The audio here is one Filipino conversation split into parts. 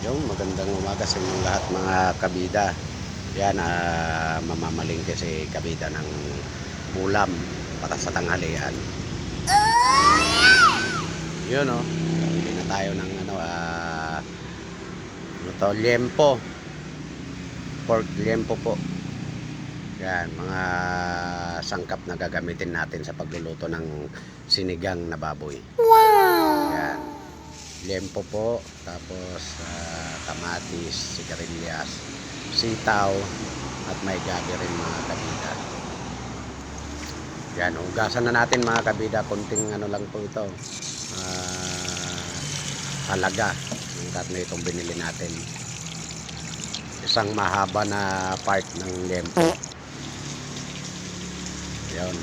Yung magandang umaga sa inyong lahat mga kabida. Yan, mamamalingke si kabida ng ulam para sa tanghalian. Yun o, bili na tayo ng liempo. Pork liempo po. Yan, mga sangkap na gagamitin natin sa pagluluto ng sinigang na baboy. Yan, liempo po, tapos kamatis, sigarilyas, sitaw, at may gabi rin mga kabida. Yan, hugasan na natin mga kabida. Kunting ano lang po ito, halaga yung karne itong binili natin. Isang mahaba na part ng liempo. Yan,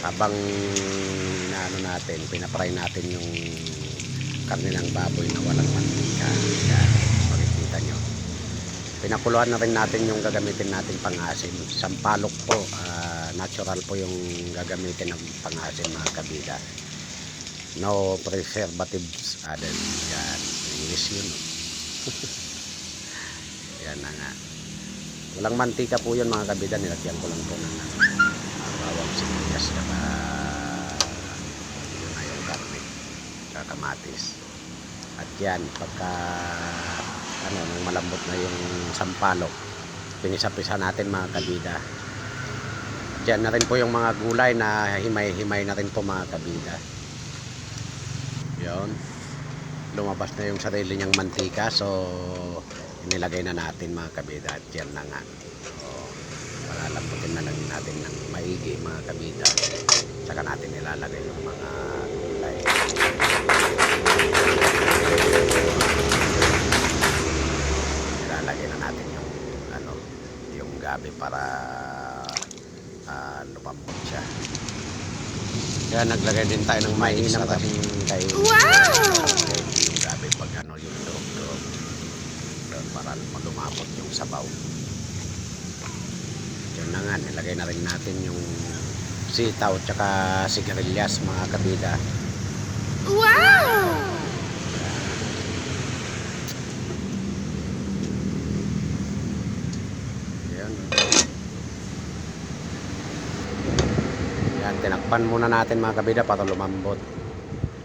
habang natin, pinapray natin yung karne ng baboy na walang mantika. Yan, makikita nyo. Pinakuluan na rin natin yung gagamitin natin pang-asim. Sampalok po, natural po yung gagamitin ng pang-asim mga kabida. No preservatives added. Yan, English yun. Yan na nga. Walang mantika po yun mga kabida. Nilagyan ko lang po ng bawang sibuyas saka yun na yung garlic kamatis. At yan, pagka nang malambot na yung sampalok, pinisa-pisa natin mga kabida. At yan na rin po yung mga gulay na himay-himay na rin po mga kabida. Yun, lumabas na yung sarili niyang mantika, so inilagay na natin mga kabida. At yan na nga, palalambutin na lang natin ng maigi mga kabida. Saka natin ilalagay yung mga gulay. Ilalagay na natin yung yung gabi para lumambot siya. Kaya naglagay din tayo ng mainang kasing kay yung gabi pag yung durog-durog para lumabot yung sabaw. Yun na nga, nilagay na rin natin yung sitaw at saka sigarilyas mga kabida. Wow! Yan. Yan, tinakpan muna natin mga kabida para lumambot.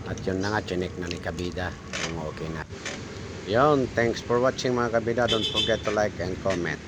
At yun na nga, chinek na ni kabida kung okay na. Yun, thanks for watching mga kabida. Don't forget to like and comment.